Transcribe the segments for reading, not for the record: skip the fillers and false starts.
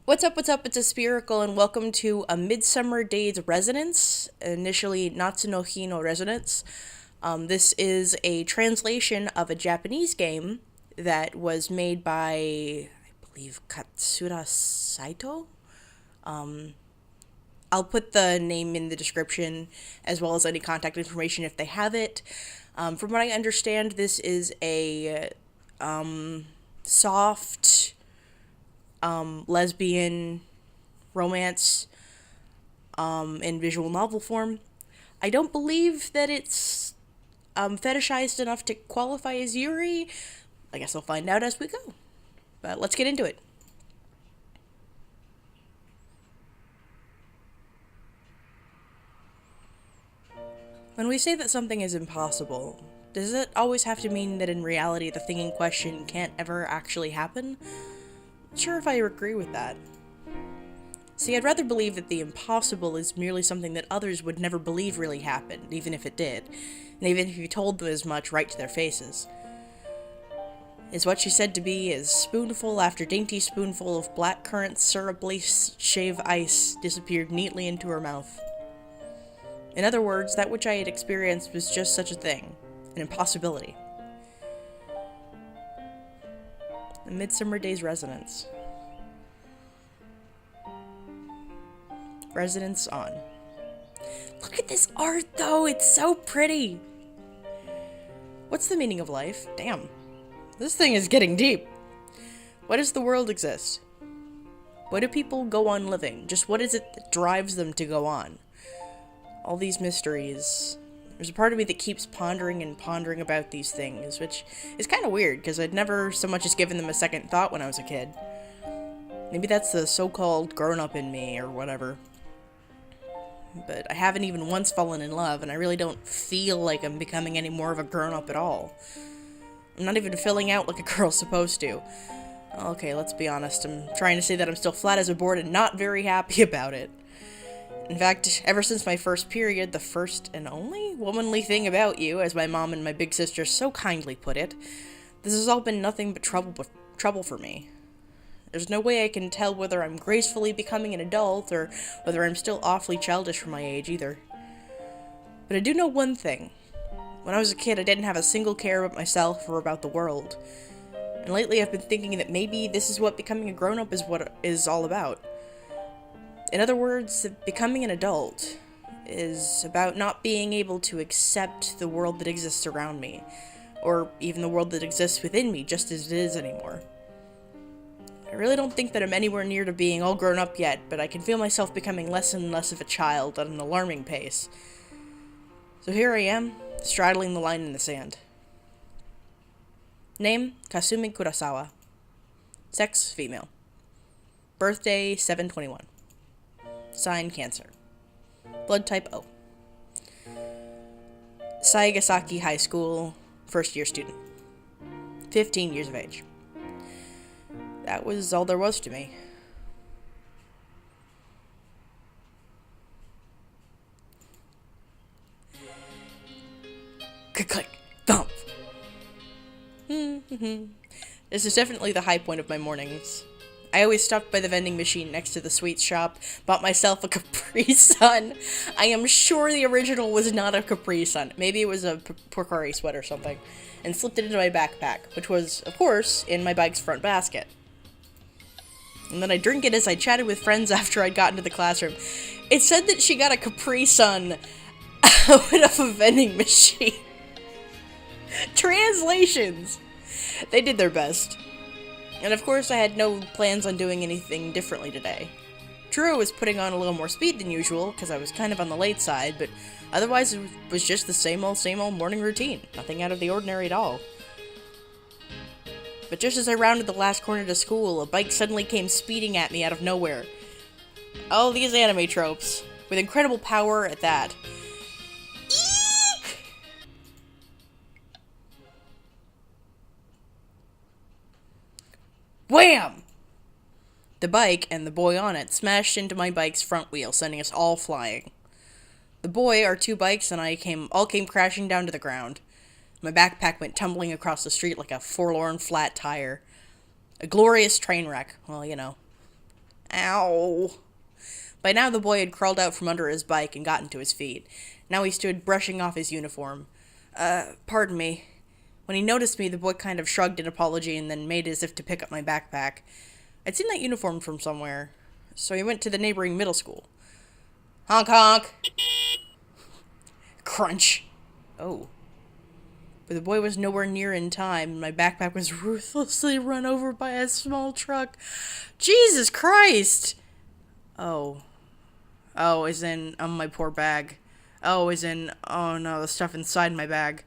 What's up, what's up? It's a Spherical, and welcome to a Midsummer Days Resonance, initially Natsu no Hi no Resonance. This is a translation of a Japanese game that was made by, I believe, Kagura Saitoh? I'll put the name in the description, as well as any contact information if they have it. From what I understand, this is a soft lesbian romance in visual novel form. I don't believe that it's fetishized enough to qualify as Yuri. I guess we'll find out as we go. But let's get into it. When we say that something is impossible, does it always have to mean that in reality the thing in question can't ever actually happen? Not sure if I agree with that. See, I'd rather believe that the impossible is merely something that others would never believe really happened, even if it did, and even if you told them as much right to their faces. Is what she said to be as spoonful after dainty spoonful of blackcurrant syruply shave ice disappeared neatly into her mouth. In other words, that which I had experienced was just such a thing, an impossibility. A Midsummer Days Resonance. Resonance on. Look at this art, though! It's so pretty! What's the meaning of life? Damn. This thing is getting deep. Why does the world exist? Why do people go on living? Just what is it that drives them to go on? All these mysteries. There's a part of me that keeps pondering and pondering about these things, which is kind of weird, because I'd never so much as given them a second thought when I was a kid. Maybe that's the so-called grown-up in me, or whatever. But I haven't even once fallen in love, and I really don't feel like I'm becoming any more of a grown-up at all. I'm not even filling out like a girl's supposed to. Okay, let's be honest, I'm trying to say that I'm still flat as a board and not very happy about it. In fact, ever since my first period, the first and only womanly thing about you, as my mom and my big sister so kindly put it, this has all been nothing but trouble for me. There's no way I can tell whether I'm gracefully becoming an adult, or whether I'm still awfully childish for my age, either. But I do know one thing. When I was a kid, I didn't have a single care about myself or about the world. And lately I've been thinking that maybe this is what becoming a grown-up is what is all about. In other words, becoming an adult is about not being able to accept the world that exists around me, or even the world that exists within me just as it is anymore. I really don't think that I'm anywhere near to being all grown up yet, but I can feel myself becoming less and less of a child at an alarming pace. So here I am, straddling the line in the sand. Name, Kasumi Kurosawa. Sex, female. Birthday, 7/21. Sign, Cancer. Blood type, O. Saigasaki High School, first year student. 15 years of age. That was all there was to me. Click, click, thump. This is definitely the high point of my mornings. I always stopped by the vending machine next to the sweets shop, bought myself a Capri Sun. I am sure the original was not a Capri Sun. Maybe it was a Pocari Sweat or something. And slipped it into my backpack, which was, of course, in my bike's front basket. And then I drink it as I chatted with friends after I'd gotten to the classroom. It said that she got a Capri Sun out of a vending machine. Translations! They did their best. And of course I had no plans on doing anything differently today. True, I was putting on a little more speed than usual, because I was kind of on the late side, but otherwise it was just the same old morning routine. Nothing out of the ordinary at all. But just as I rounded the last corner to school, a bike suddenly came speeding at me out of nowhere. Oh, these anime tropes. With incredible power at that. Eek! Wham! The bike, and the boy on it, smashed into my bike's front wheel, sending us all flying. The boy, our two bikes, and I all came crashing down to the ground. My backpack went tumbling across the street like a forlorn flat tire. A glorious train wreck. Well, you know. Ow. By now the boy had crawled out from under his bike and gotten to his feet. Now he stood brushing off his uniform. Pardon me. When he noticed me, the boy kind of shrugged in apology and then made as if to pick up my backpack. I'd seen that uniform from somewhere, so he went to the neighboring middle school. Honk honk! Crunch! Oh. But the boy was nowhere near in time, and my backpack was ruthlessly run over by a small truck. Jesus Christ! Oh. Oh, as in, my poor bag. Oh, as in, oh no, the stuff inside my bag.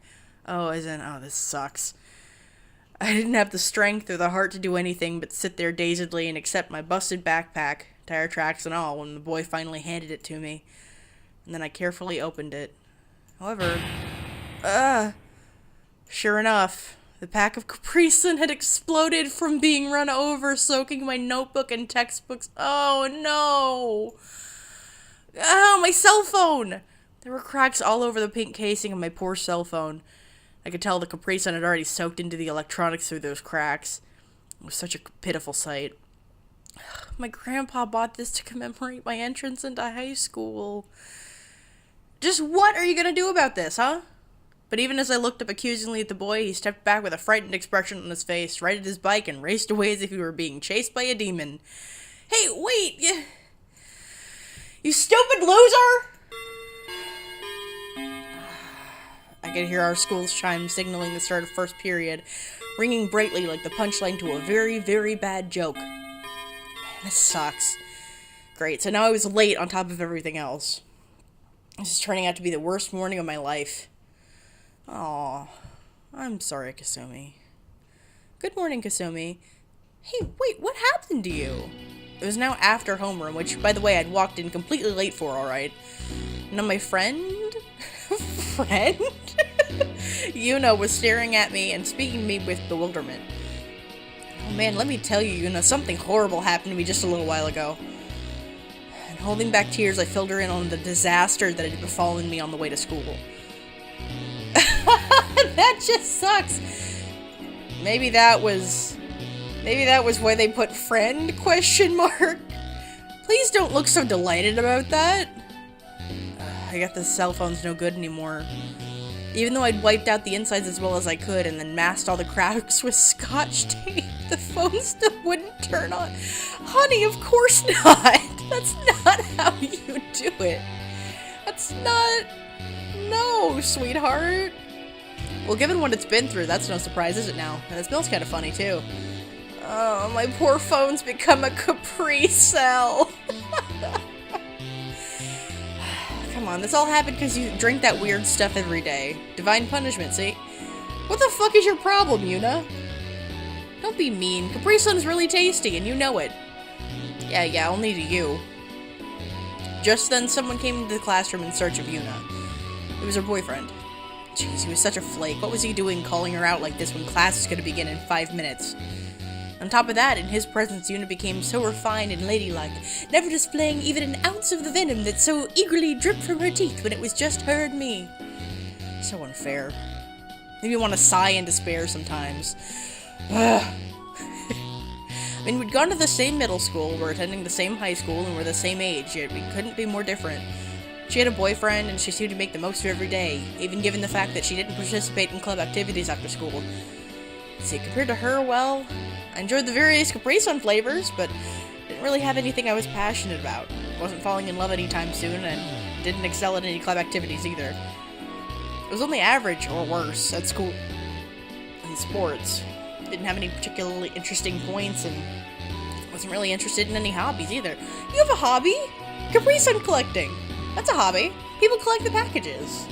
Oh, as in, oh, this sucks. I didn't have the strength or the heart to do anything but sit there dazedly and accept my busted backpack, tire tracks and all, when the boy finally handed it to me. And then I carefully opened it. However, sure enough, the pack of Capri Sun had exploded from being run over, soaking my notebook and textbooks. Oh no! Oh, my cell phone! There were cracks all over the pink casing of my poor cell phone. I could tell the Capri Sun had already soaked into the electronics through those cracks. It was such a pitiful sight. My grandpa bought this to commemorate my entrance into high school. Just what are you gonna do about this, huh? But even as I looked up accusingly at the boy, he stepped back with a frightened expression on his face, righted his bike, and raced away as if he were being chased by a demon. Hey, wait! You stupid loser! I could hear our school's chime signaling the start of first period, ringing brightly like the punchline to a very, very bad joke. Man, this sucks. Great, so now I was late on top of everything else. This is turning out to be the worst morning of my life. Aw, I'm sorry, Kasumi. Good morning, Kasumi. Hey, wait, what happened to you? It was now after homeroom, which, by the way, I'd walked in completely late for, alright. Now my friend? Friend? Yuna was staring at me and speaking to me with bewilderment. Oh man, let me tell you, Yuna, something horrible happened to me just a little while ago. And holding back tears, I filled her in on the disaster that had befallen me on the way to school. That just sucks. Maybe that was why they put friend, question mark. Please don't look so delighted about that. I guess the cell phone's no good anymore. Even though I'd wiped out the insides as well as I could and then masked all the cracks with scotch tape, the phone still wouldn't turn on. Honey, of course not. That's not how you do it. That's not... No, sweetheart. Well, given what it's been through, that's no surprise, is it now? And it smells kind of funny, too. Oh, my poor phone's become a Capri Cell. Come on, this all happened because you drink that weird stuff every day. Divine punishment, see? What the fuck is your problem, Yuna? Don't be mean. Capri Sun's really tasty, and you know it. Yeah, only to you. Just then, someone came into the classroom in search of Yuna. It was her boyfriend. Jeez, he was such a flake. What was he doing calling her out like this when class is gonna begin in 5 minutes? On top of that, in his presence, Yuna became so refined and ladylike, never displaying even an ounce of the venom that so eagerly dripped from her teeth when it was just her and me. So unfair. Made me want to sigh in despair sometimes. Ugh. I mean, we'd gone to the same middle school, we're attending the same high school, and we're the same age, yet we couldn't be more different. She had a boyfriend, and she seemed to make the most of every day, even given the fact that she didn't participate in club activities after school. See, compared to her, well, I enjoyed the various Capri Sun flavors, but didn't really have anything I was passionate about. Wasn't falling in love anytime soon, and didn't excel at any club activities either. I was only average, or worse, at school. In sports. Didn't have any particularly interesting points, and wasn't really interested in any hobbies either. You have a hobby? Capri Sun collecting. That's a hobby. People collect the packages.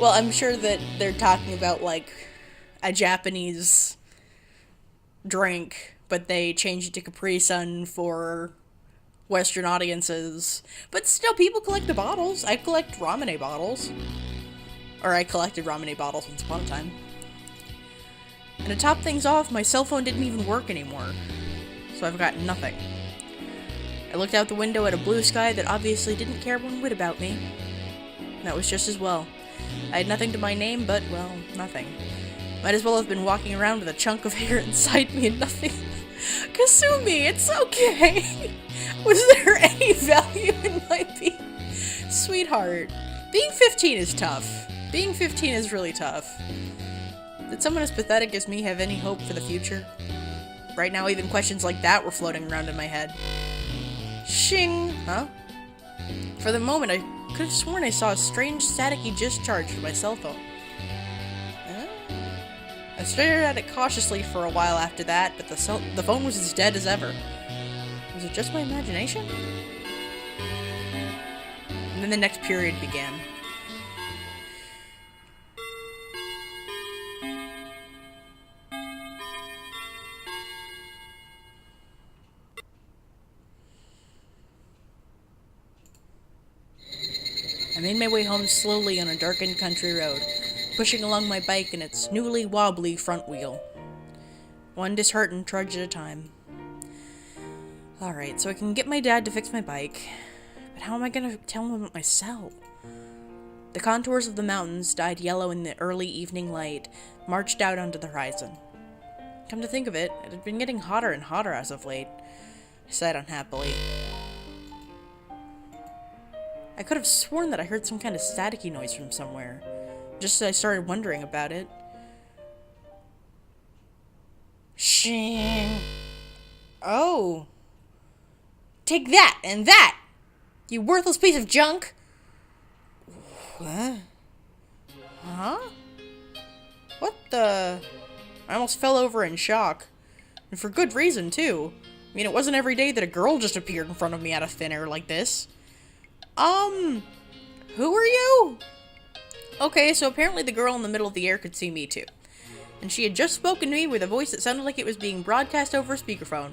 Well, I'm sure that they're talking about, like, a Japanese drink, but they changed it to Capri Sun for Western audiences. But still, people collect the bottles. I collect Ramune bottles. Or I collected Ramune bottles once upon a time. And to top things off, my cell phone didn't even work anymore. So I've got nothing. I looked out the window at a blue sky that obviously didn't care one whit about me. That was just as well. I had nothing to my name, but, well, nothing. Might as well have been walking around with a chunk of hair inside me and nothing Kasumi, it's okay. Was there any value in my being... Sweetheart, being 15 is tough. Being 15 is really tough. Did someone as pathetic as me have any hope for the future? Right now, even questions like that were floating around in my head. Shing! Huh? For the moment, I could have sworn I saw a strange staticky discharge from my cell phone. Huh? I stared at it cautiously for a while after that, but the phone was as dead as ever. Was it just my imagination? And then the next period began. I made my way home slowly on a darkened country road, pushing along my bike in its newly wobbly front wheel. One disheartened trudge at a time. Alright, so I can get my dad to fix my bike, but how am I gonna tell him about my cell? The contours of the mountains, dyed yellow in the early evening light, marched out onto the horizon. Come to think of it, it had been getting hotter and hotter as of late. I sighed unhappily. I could have sworn that I heard some kind of staticky noise from somewhere, just as I started wondering about it. Shing. Oh. Take that and that! You worthless piece of junk! What? Huh? What the... I almost fell over in shock. And for good reason, too. I mean, it wasn't every day that a girl just appeared in front of me out of thin air like this. Who are you? Okay, so apparently the girl in the middle of the air could see me, too. And she had just spoken to me with a voice that sounded like it was being broadcast over a speakerphone.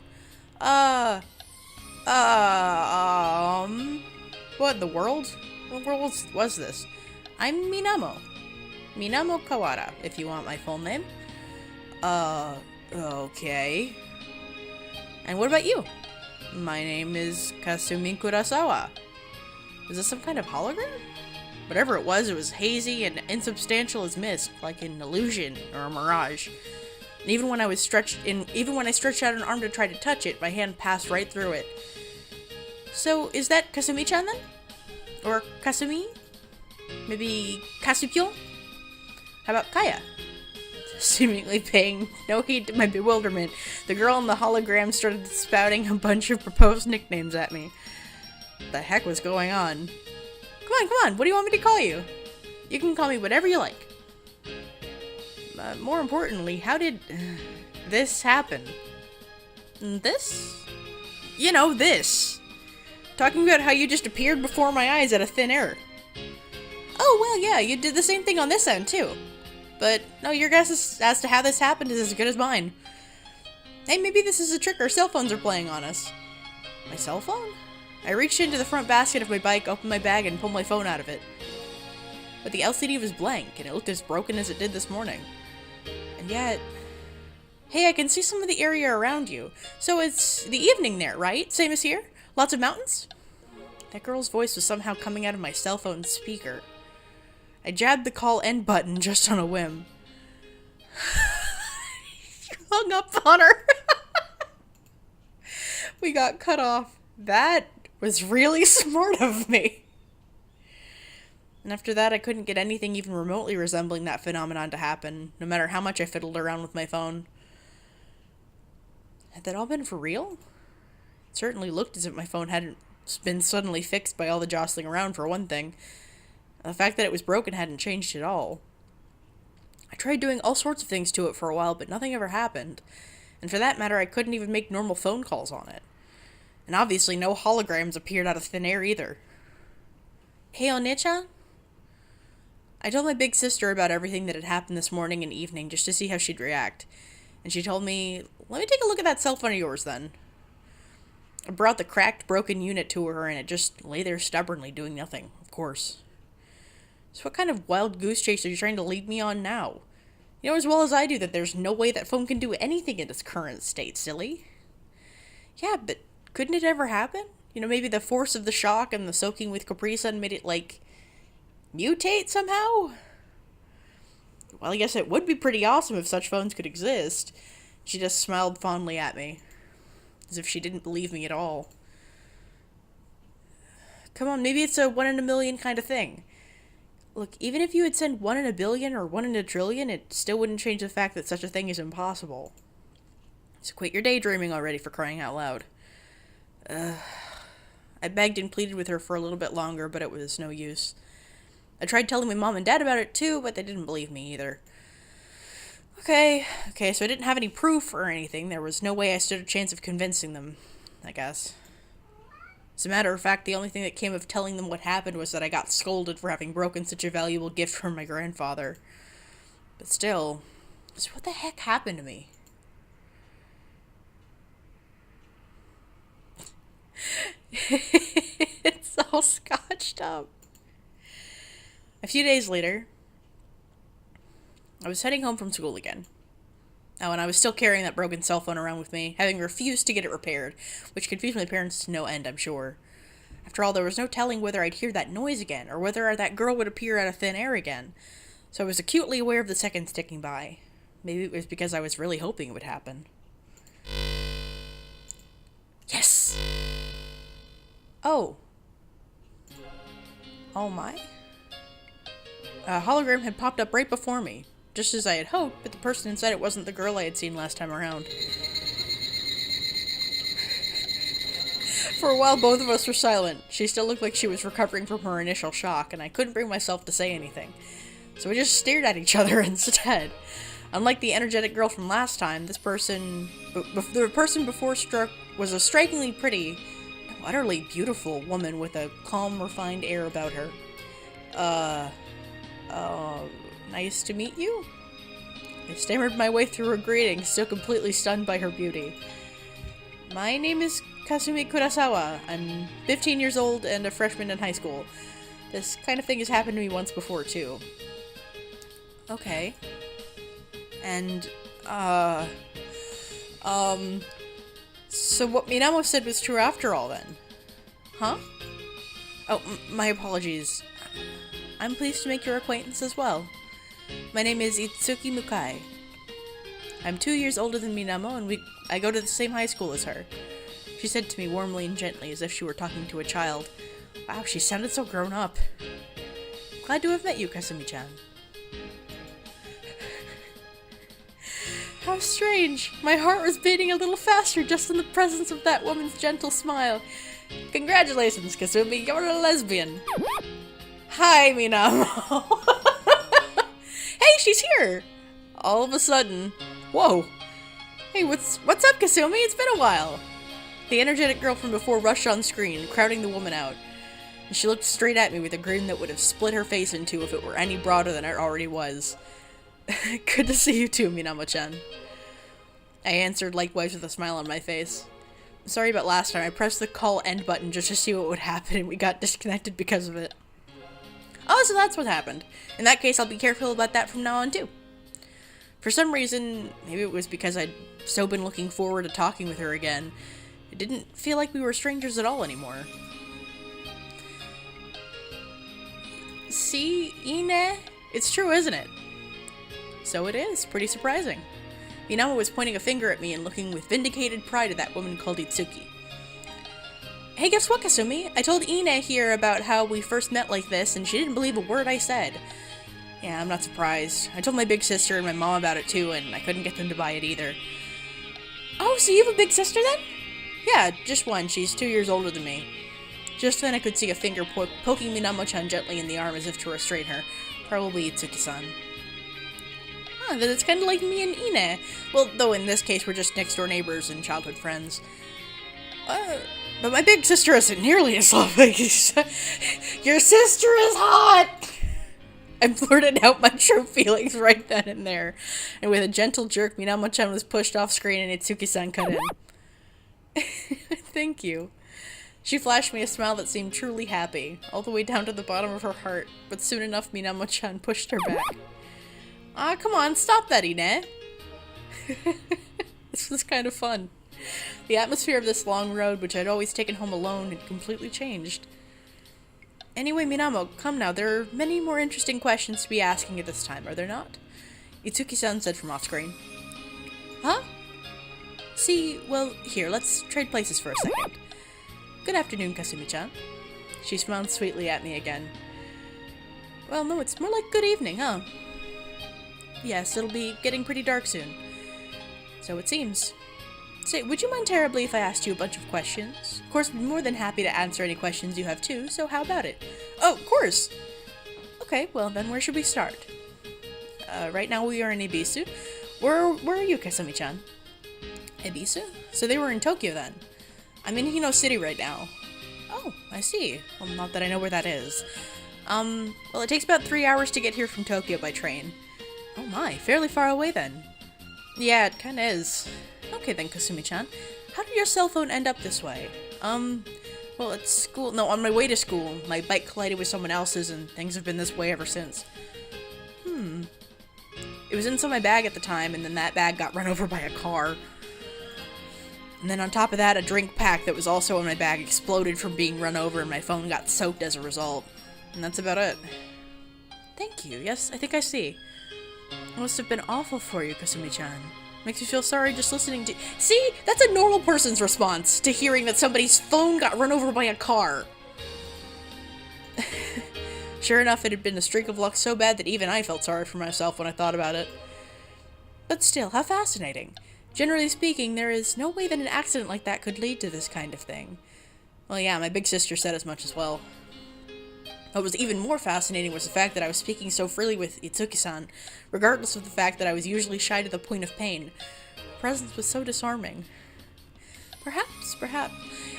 What in the world? What world was this? I'm Minamo. Minamo Kawara, if you want my full name. Okay. And what about you? My name is Kasumi Kurosawa. Is this some kind of hologram? Whatever it was hazy and insubstantial as mist, like an illusion or a mirage. And even when I stretched out an arm to try to touch it, my hand passed right through it. So, is that Kasumi-chan then? Or Kasumi? Maybe Kasupyo? How about Kaya? Seemingly paying no heed to my bewilderment, the girl in the hologram started spouting a bunch of proposed nicknames at me. What the heck was going on? Come on, what do you want me to call you? You can call me whatever you like. More importantly, how did this happen? This? You know, this. Talking about how you just appeared before my eyes out of thin air. Oh, well, yeah, you did the same thing on this end, too. But, no, your guess as to how this happened is as good as mine. Hey, maybe this is a trick our cell phones are playing on us. My cell phone? I reached into the front basket of my bike, opened my bag, and pulled my phone out of it. But the LCD was blank, and it looked as broken as it did this morning. And yet... Hey, I can see some of the area around you. So it's the evening there, right? Same as here? Lots of mountains? That girl's voice was somehow coming out of my cell phone speaker. I jabbed the call end button just on a whim. You hung up on her. We got cut off. That was really smart of me. And after that, I couldn't get anything even remotely resembling that phenomenon to happen, no matter how much I fiddled around with my phone. Had that all been for real? It certainly looked as if my phone hadn't been suddenly fixed by all the jostling around, for one thing. The fact that it was broken hadn't changed at all. I tried doing all sorts of things to it for a while, but nothing ever happened. And for that matter, I couldn't even make normal phone calls on it. And obviously no holograms appeared out of thin air either. Hey, Onichan? I told my big sister about everything that had happened this morning and evening just to see how she'd react. And she told me, let me take a look at that cell phone of yours then. I brought the cracked, broken unit to her and it just lay there stubbornly doing nothing, of course. So what kind of wild goose chase are you trying to lead me on now? You know as well as I do that there's no way that phone can do anything in its current state, silly. Yeah, but couldn't it ever happen? You know, maybe the force of the shock and the soaking with Capri Sun made it, like, mutate somehow? Well, I guess it would be pretty awesome if such phones could exist. She just smiled fondly at me. as if she didn't believe me at all. Come on, maybe it's a 1 in a million kind of thing. Look, even if you had said 1 in a billion or 1 in a trillion, it still wouldn't change the fact that such a thing is impossible. So quit your daydreaming already, for crying out loud. I begged and pleaded with her for a little bit longer, but it was no use. I tried telling my mom and dad about it too, but they didn't believe me either. Okay, so I didn't have any proof or anything. There was no way I stood a chance of convincing them, I guess. As a matter of fact, the only thing that came of telling them what happened was that I got scolded for having broken such a valuable gift from my grandfather. But still, so what the heck happened to me? It's all scotched up. A few days later, I was heading home from school again. Oh, and I was still carrying that broken cell phone around with me, having refused to get it repaired, which confused my parents to no end, I'm sure. After all, there was no telling whether I'd hear that noise again, or whether that girl would appear out of thin air again, so I was acutely aware of the seconds ticking by. Maybe it was because I was really hoping it would happen. Yes! Oh. Oh my? A hologram had popped up right before me, just as I had hoped, but the person inside it wasn't the girl I had seen last time around. For a while, both of us were silent. She still looked like she was recovering from her initial shock, and I couldn't bring myself to say anything. So we just stared at each other instead. Unlike the energetic girl from last time, this person... the person before struck was a strikingly pretty, utterly beautiful woman with a calm, refined air about her. Nice to meet you? I stammered my way through her greeting, still completely stunned by her beauty. My name is Kasumi Kurosawa. I'm 15 years old and a freshman in high school. This kind of thing has happened to me once before, too. Okay. And, so what Minamo said was true after all, then? Huh? Oh, my apologies. I'm pleased to make your acquaintance as well. My name is Itsuki Mukai. I'm 2 years older than Minamo, and I go to the same high school as her. She said to me warmly and gently, as if she were talking to a child. Wow, she sounded so grown up. Glad to have met you, Kasumi-chan. How strange. My heart was beating a little faster just in the presence of that woman's gentle smile. Congratulations, Kasumi, you're a lesbian. Hi, Minamo. Hey, she's here! All of a sudden. Whoa. Hey, what's up, Kasumi? It's been a while. The energetic girl from before rushed on screen, crowding the woman out. And she looked straight at me with a grin that would have split her face in two if it were any broader than it already was. Good to see you too, Minamo-chan. I answered likewise with a smile on my face. Sorry about last time. I pressed the call end button just to see what would happen and we got disconnected because of it. Oh, so that's what happened. In that case, I'll be careful about that from now on, too. For some reason, maybe it was because I'd so been looking forward to talking with her again, it didn't feel like we were strangers at all anymore. See, Ine? It's true, isn't it? So it is. Pretty surprising. Minamo was pointing a finger at me and looking with vindicated pride at that woman called Itsuki. Hey, guess what, Kasumi? I told Ine here about how we first met like this, and she didn't believe a word I said. Yeah, I'm not surprised. I told my big sister and my mom about it too, and I couldn't get them to buy it either. Oh, so you have a big sister then? Yeah, just one. She's 2 years older than me. Just then I could see a finger poking Minamo-chan gently in the arm as if to restrain her. Probably Itsuki-san. Huh, then it's kind of like me and Ine. Well, though in this case we're just next-door neighbors and childhood friends. But my big sister isn't nearly as lovely. Your sister is hot! I blurted out my true feelings right then and there. And with a gentle jerk, Minamo-chan was pushed off screen and Itsuki-san cut in. Thank you. She flashed me a smile that seemed truly happy, all the way down to the bottom of her heart, but soon enough Minamo-chan pushed her back. Ah, come on, stop that, Ine! This was kind of fun. The atmosphere of this long road, which I'd always taken home alone, had completely changed. Anyway, Minamo, come now, there are many more interesting questions to be asking at this time, are there not? Itsuki-san said from off-screen. Huh? See, well, here, let's trade places for a second. Good afternoon, Kasumi-chan. She smiled sweetly at me again. Well, no, it's more like good evening, huh? Yes, it'll be getting pretty dark soon. So it seems. Say, would you mind terribly if I asked you a bunch of questions? Of course, I'm more than happy to answer any questions you have too, so how about it? Oh, of course! Okay, well then where should we start? Right now we are in Ebisu. Where are you, Kasumi-chan? Ebisu? So they were in Tokyo then. I'm in Hino City right now. Oh, I see. Well, not that I know where that is. Well, it takes about 3 hours to get here from Tokyo by train. Oh my, fairly far away then. Yeah, it kinda is. Okay then, Kasumi-chan. How did your cell phone end up this way? Well, at school— no, on my way to school, my bike collided with someone else's and things have been this way ever since. It was inside my bag at the time, and then that bag got run over by a car. And then on top of that, a drink pack that was also in my bag exploded from being run over, and my phone got soaked as a result. And that's about it. Thank you. Yes, I think I see. It must have been awful for you, Kasumi-chan. Makes me feel sorry just listening to— See? That's a normal person's response to hearing that somebody's phone got run over by a car. Sure enough, it had been a streak of luck so bad that even I felt sorry for myself when I thought about it. But still, how fascinating. Generally speaking, there is no way that an accident like that could lead to this kind of thing. Well, yeah, my big sister said as much as well. What was even more fascinating was the fact that I was speaking so freely with Itsuki-san, regardless of the fact that I was usually shy to the point of pain. Her presence was so disarming. Perhaps.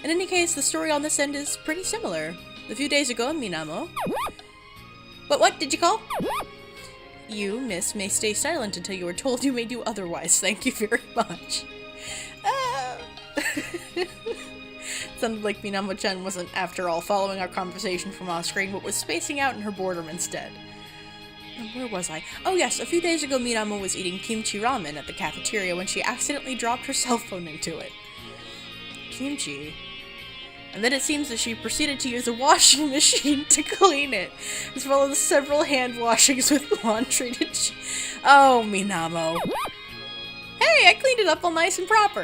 In any case, the story on this end is pretty similar. A few days ago, Minamo— What did you call? You, miss, may stay silent until you are told you may do otherwise. Thank you very much. Sounded like Minamo-chan wasn't, after all, following our conversation from off-screen, but was spacing out in her boredom instead. Where was I? Oh yes, a few days ago Minamo was eating kimchi ramen at the cafeteria when she accidentally dropped her cell phone into it. Kimchi? And then it seems that she proceeded to use a washing machine to clean it, as well as several hand washings with laundry to— Oh, Minamo. Hey, I cleaned it up all nice and proper.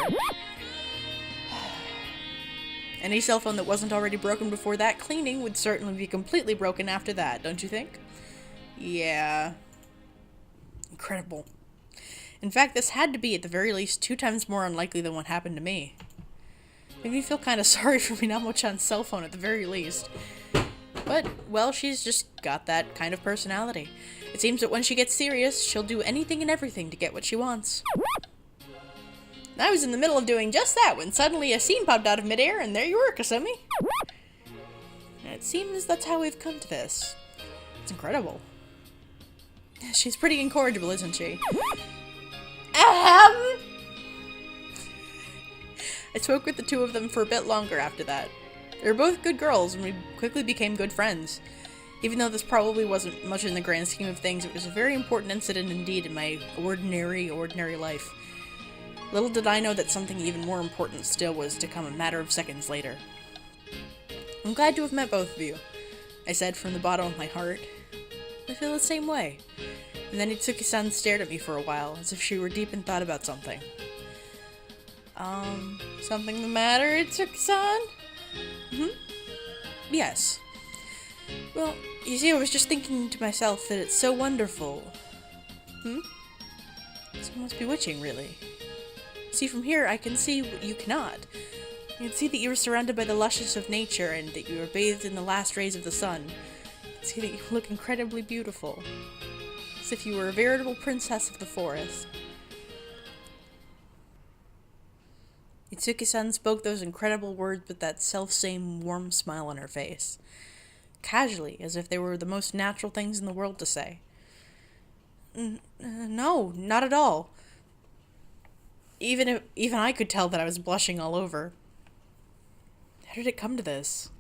Any cell phone that wasn't already broken before that cleaning would certainly be completely broken after that, don't you think? Yeah. Incredible. In fact, this had to be, at the very least, 2 times more unlikely than what happened to me. Made me feel kind of sorry for Minamo-chan's cell phone at the very least. But, well, she's just got that kind of personality. It seems that when she gets serious, she'll do anything and everything to get what she wants. I was in the middle of doing just that when suddenly a scene popped out of midair, and there you were, Kasumi. It seems that's how we've come to this. It's incredible. She's pretty incorrigible, isn't she? I spoke with the two of them for a bit longer after that. They were both good girls, and we quickly became good friends. Even though this probably wasn't much in the grand scheme of things, it was a very important incident indeed in my ordinary life. Little did I know that something even more important still was to come a matter of seconds later. I'm glad to have met both of you, I said from the bottom of my heart. I feel the same way. And then Itsuki-san stared at me for a while, as if she were deep in thought about something. Something the matter, Itsuki-san? Yes. Well, you see, I was just thinking to myself that it's so wonderful. It's almost bewitching, really. See, from here, I can see what you cannot. You can see that you are surrounded by the luscious of nature, and that you are bathed in the last rays of the sun. You can see that you look incredibly beautiful. As if you were a veritable princess of the forest. Itsuki-san spoke those incredible words with that self-same warm smile on her face. Casually, as if they were the most natural things in the world to say. No, not at all. Even I could tell that I was blushing all over. How did it come to this?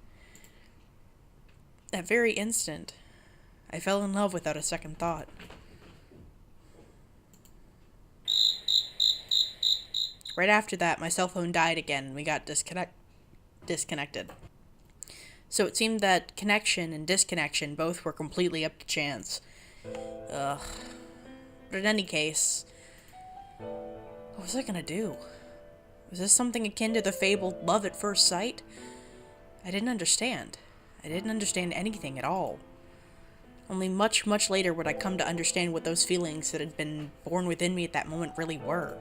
That very instant, I fell in love without a second thought. Right after that, my cell phone died again, and we got disconnected. So it seemed that connection and disconnection both were completely up to chance. Ugh. But in any case, what was I gonna do? Was this something akin to the fabled love at first sight? I didn't understand. I didn't understand anything at all. Only much, much later would I come to understand what those feelings that had been born within me at that moment really were.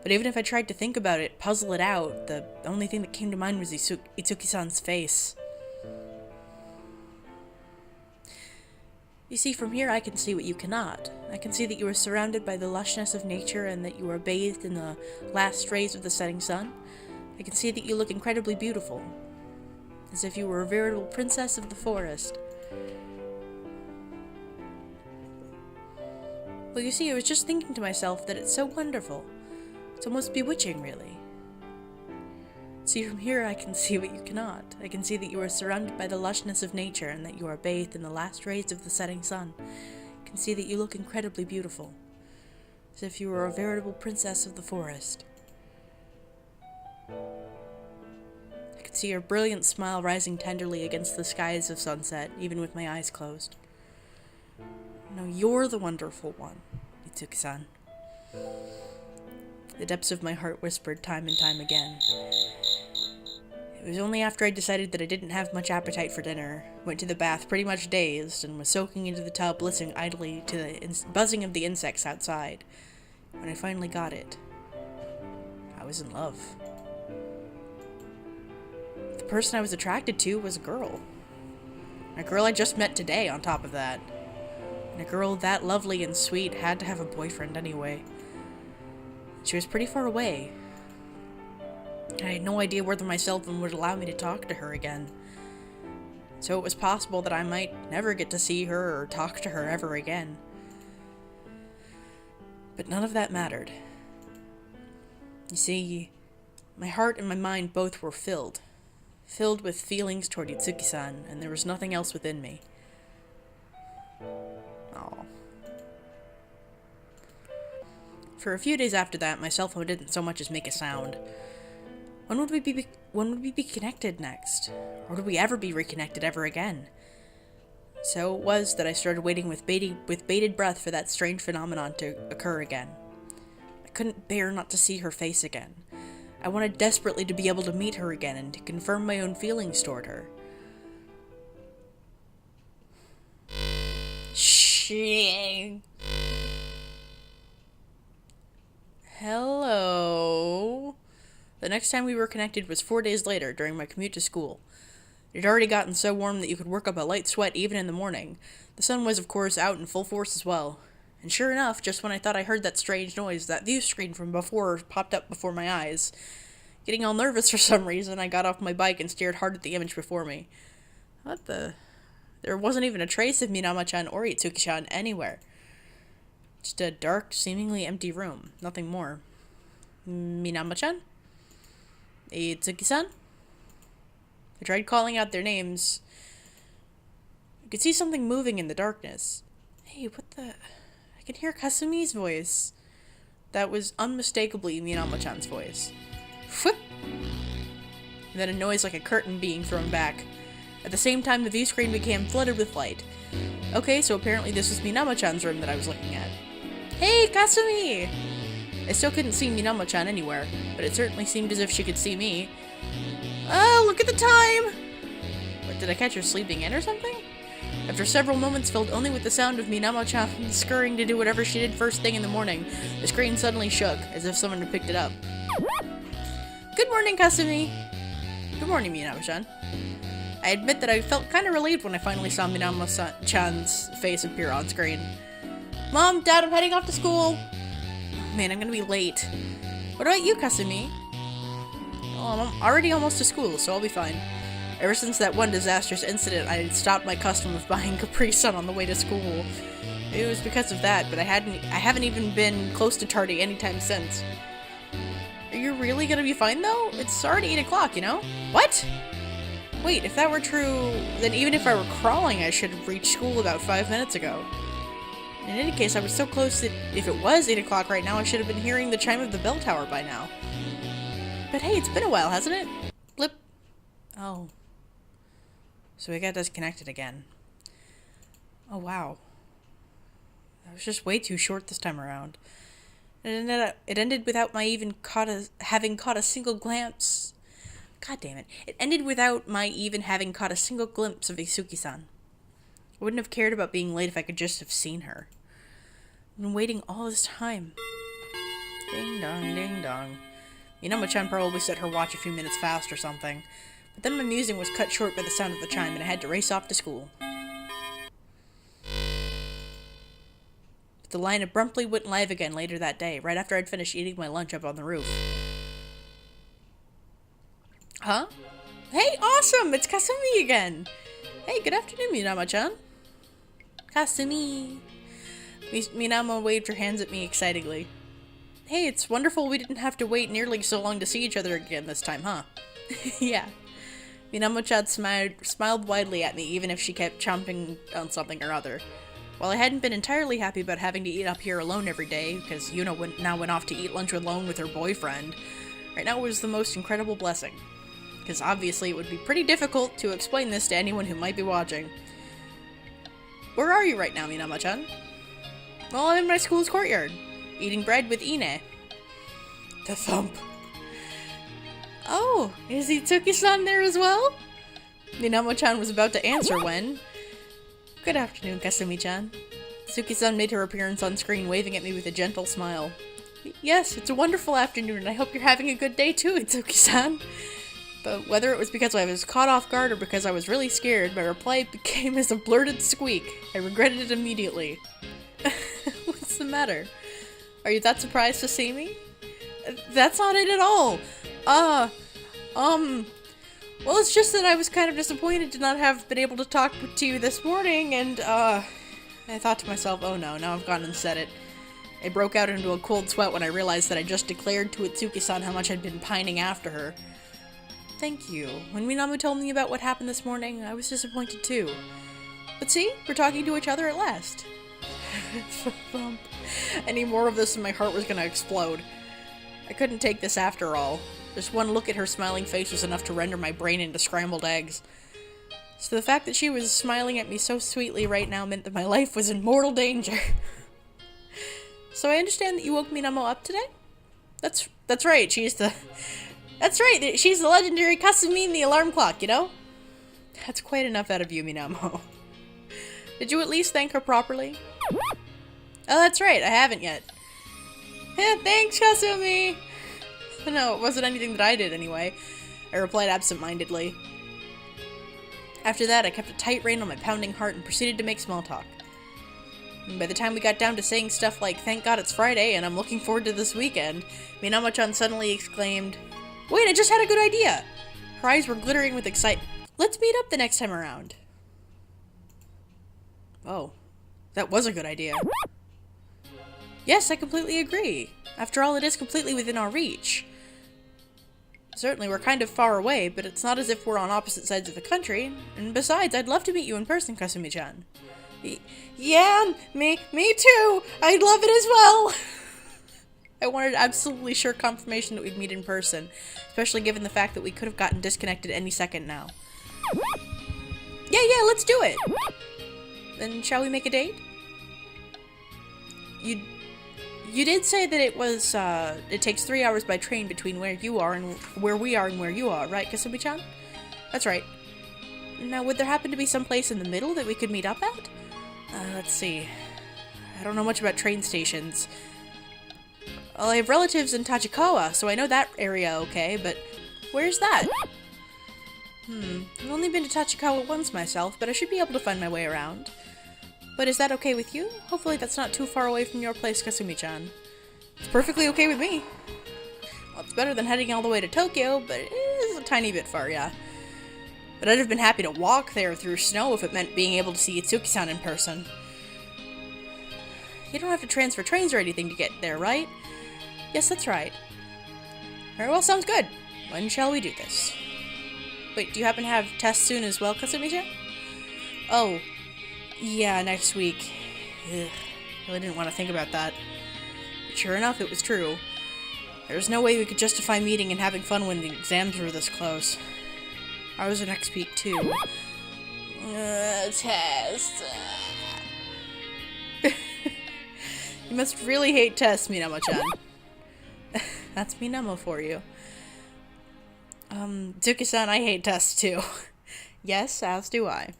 But even if I tried to think about it, puzzle it out, the only thing that came to mind was Itsuki-san's face. You see, from here I can see what you cannot. I can see that you are surrounded by the lushness of nature and that you are bathed in the last rays of the setting sun. I can see that you look incredibly beautiful, as if you were a veritable princess of the forest. Well, you see, I was just thinking to myself that it's so wonderful. It's almost bewitching, really. See, from here I can see what you cannot. I can see that you are surrounded by the lushness of nature and that you are bathed in the last rays of the setting sun. I can see that you look incredibly beautiful, as if you were a veritable princess of the forest. I could see your brilliant smile rising tenderly against the skies of sunset, even with my eyes closed. No, you're the wonderful one, Itsuki-san. The depths of my heart whispered time and time again. It was only after I decided that I didn't have much appetite for dinner, went to the bath pretty much dazed, and was soaking into the tub listening idly to the buzzing of the insects outside, when I finally got it. I was in love. The person I was attracted to was a girl. A girl I just met today, on top of that. And a girl that lovely and sweet had to have a boyfriend anyway. She was pretty far away. I had no idea whether my cell phone would allow me to talk to her again. So it was possible that I might never get to see her or talk to her ever again. But none of that mattered. You see, my heart and my mind both were filled with feelings toward Itsuki-san, and there was nothing else within me. Oh. For a few days after that, my cell phone didn't so much as make a sound. When would we be connected next? Or would we ever be reconnected ever again? So it was that I started waiting with bated breath for that strange phenomenon to occur again. I couldn't bear not to see her face again. I wanted desperately to be able to meet her again and to confirm my own feelings toward her. Hello. The next time we were connected was 4 days later, during my commute to school. It had already gotten so warm that you could work up a light sweat even in the morning. The sun was, of course, out in full force as well. And sure enough, just when I thought I heard that strange noise, that view screen from before popped up before my eyes. Getting all nervous for some reason, I got off my bike and stared hard at the image before me. What the... There wasn't even a trace of Minama-chan or Itsuki-chan anywhere. Just a dark, seemingly empty room. Nothing more. Minama-chan? Itsuki-san? I tried calling out their names. I could see something moving in the darkness. Hey, what the... I can hear Kasumi's voice. That was unmistakably Minama-chan's voice. Whoop! And then a noise like a curtain being thrown back. At the same time, the view screen became flooded with light. Okay, so apparently this was Minama-chan's room that I was looking at. Hey, Kasumi! I still couldn't see Minama-chan anywhere, but it certainly seemed as if she could see me. Oh, look at the time! What, did I catch her sleeping in or something? After several moments filled only with the sound of Minama-chan scurrying to do whatever she did first thing in the morning, the screen suddenly shook, as if someone had picked it up. Good morning, Kasumi! Good morning, Minama-chan. I admit that I felt kind of relieved when I finally saw Minama-chan's face appear on screen. Mom, Dad, I'm heading off to school! Oh, man, I'm gonna be late. What about you, Kasumi? Oh, I'm already almost to school, so I'll be fine. Ever since that one disastrous incident, I had stopped my custom of buying Capri Sun on the way to school. It was because of that, but I haven't even been close to tardy anytime since. Are you really gonna be fine, though? It's already 8 o'clock, you know? What? Wait, if that were true, then even if I were crawling, I should have reached school about 5 minutes ago. In any case, I was so close that if it was 8 o'clock right now, I should have been hearing the chime of the bell tower by now. But hey, it's been a while, hasn't it? Blip. Oh. So we got disconnected again. Oh, wow. That was just way too short this time around. It ended without my even having caught a single glance. God damn it. It ended without my even having caught a single glimpse of Isuki-san. I wouldn't have cared about being late if I could just have seen her. I've been waiting all this time. Ding dong, ding dong. Minamo-chan probably set her watch a few minutes fast or something. But then my musing was cut short by the sound of the chime and I had to race off to school. But the line abruptly went live again later that day, right after I'd finished eating my lunch up on the roof. Huh? Hey, awesome! It's Kasumi again! Hey, good afternoon, Minamo-chan. Kasumi. Minamo waved her hands at me excitedly. Hey, it's wonderful we didn't have to wait nearly so long to see each other again this time, huh? Yeah. Minamo-chan smiled widely at me, even if she kept chomping on something or other. While I hadn't been entirely happy about having to eat up here alone every day, because Yuna now went off to eat lunch alone with her boyfriend, right now it was the most incredible blessing. Because obviously it would be pretty difficult to explain this to anyone who might be watching. Where are you right now, Minamo-chan? Well, I'm in my school's courtyard, eating bread with Ine. The thump. Oh, is Itsuki-san there as well? Minamo-chan was about to answer when... Good afternoon, Kasumi-chan. Itsuki-san made her appearance on screen, waving at me with a gentle smile. Yes, it's a wonderful afternoon, and I hope you're having a good day too, Itsuki-san. But whether it was because I was caught off guard or because I was really scared, my reply became as a blurted squeak. I regretted it immediately. What's the matter? Are you that surprised to see me? That's not it at all. Well, it's just that I was kind of disappointed to not have been able to talk to you this morning, and, I thought to myself, oh no, now I've gone and said it. I broke out into a cold sweat when I realized that I just declared to Itsuki-san how much I'd been pining after her. Thank you. When Minamo told me about what happened this morning, I was disappointed too. But see, we're talking to each other at last. Any more of this and my heart was gonna explode. I couldn't take this after all. Just one look at her smiling face was enough to render my brain into scrambled eggs. So the fact that she was smiling at me so sweetly right now meant that my life was in mortal danger. So I understand that you woke Minamo up today? That's right, That's right, she's the legendary Kasumi in the alarm clock, you know? That's quite enough out of you, Minamo. Did you at least thank her properly? Oh, that's right, I haven't yet. Thanks, Kasumi! No, it wasn't anything that I did anyway. I replied absent-mindedly. After that, I kept a tight rein on my pounding heart and proceeded to make small talk. And by the time we got down to saying stuff like, thank God it's Friday and I'm looking forward to this weekend, Minamo-chan suddenly exclaimed, wait, I just had a good idea! Her eyes were glittering with excitement. Let's meet up the next time around. Oh, that was a good idea. Yes, I completely agree. After all, it is completely within our reach. Certainly, we're kind of far away, but it's not as if we're on opposite sides of the country. And besides, I'd love to meet you in person, Kasumi-chan. Yeah, me too! I'd love it as well! I wanted absolutely sure confirmation that we'd meet in person, especially given the fact that we could have gotten disconnected any second now. Yeah, let's do it! Then shall we make a date? You did say that it was, it takes 3 hours by train between where you are and where we are and where you are, right, Kasumi-chan? That's right. Now, would there happen to be some place in the middle that we could meet up at? Let's see. I don't know much about train stations. Well, I have relatives in Tachikawa, so I know that area okay, but where's that? I've only been to Tachikawa once myself, but I should be able to find my way around. But is that okay with you? Hopefully that's not too far away from your place, Kasumi-chan. It's perfectly okay with me. Well, it's better than heading all the way to Tokyo, but it is a tiny bit far, yeah. But I'd have been happy to walk there through snow if it meant being able to see Itsuki-san in person. You don't have to transfer trains or anything to get there, right? Yes, that's right. Very well, sounds good. When shall we do this? Wait, do you happen to have tests soon as well, Kasumi-chan? Oh, yeah, next week. Ugh, really didn't want to think about that. But sure enough, it was true. There's no way we could justify meeting and having fun when the exams were this close. Ours are next week, too. Test. You must really hate tests, Minamo-chan. That's Minamo for you. Tsuki-san, I hate tests too. Yes, as do I.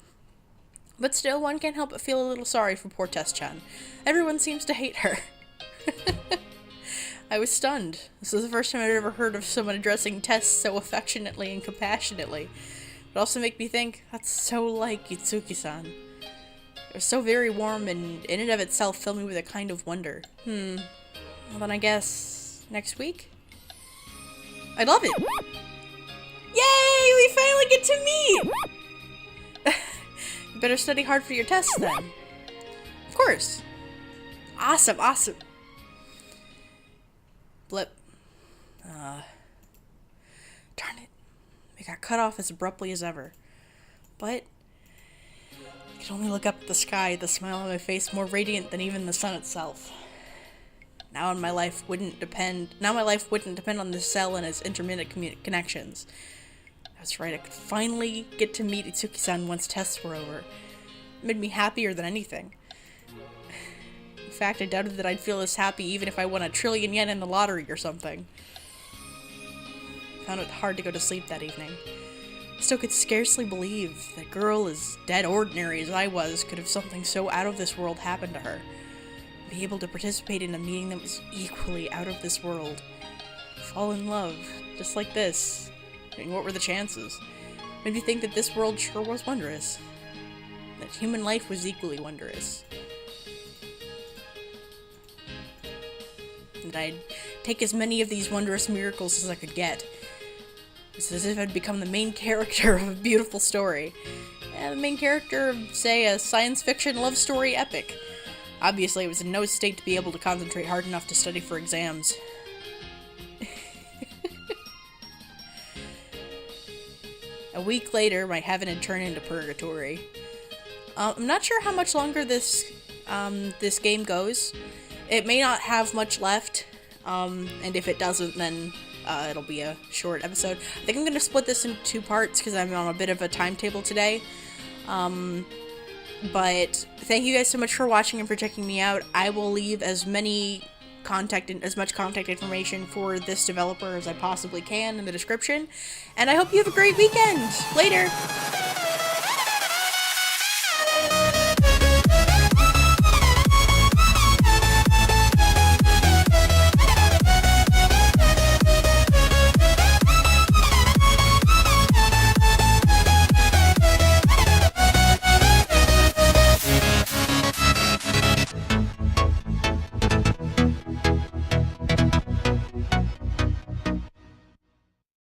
But still, one can't help but feel a little sorry for poor Test-chan. Everyone seems to hate her. I was stunned. This was the first time I'd ever heard of someone addressing tests so affectionately and compassionately. It also made me think, that's so like Itsuki-san. It was so very warm and in and of itself filled me with a kind of wonder. Well then I guess next week? I'd love it! Yay! We finally get to meet! You better study hard for your tests then. Of course. Awesome, awesome. Blip. Darn it. We got cut off as abruptly as ever. But I could only look up at the sky, the smile on my face more radiant than even the sun itself. Now my life wouldn't depend on the cell and its intermittent connections. That's right, I could finally get to meet Itsuki-san once tests were over. It made me happier than anything. In fact, I doubted that I'd feel this happy even if I won 1 trillion yen in the lottery or something. I found it hard to go to sleep that evening. I still could scarcely believe that a girl as dead ordinary as I was could have something so out of this world happen to her. Be able to participate in a meeting that was equally out of this world. Fall in love, just like this. I mean, what were the chances? Made me think that this world sure was wondrous. That human life was equally wondrous. And I'd take as many of these wondrous miracles as I could get. It's as if I'd become the main character of a beautiful story. Yeah, the main character of, say, a science fiction love story epic. Obviously, I was in no state to be able to concentrate hard enough to study for exams. A week later, my heaven had turned into purgatory. I'm not sure how much longer this game goes. It may not have much left, and if it doesn't, then it'll be a short episode. I think I'm going to split this into 2 parts because I'm on a bit of a timetable today. But thank you guys so much for watching and for checking me out. I will leave as much contact information for this developer as I possibly can in the description. And I hope you have a great weekend. Later!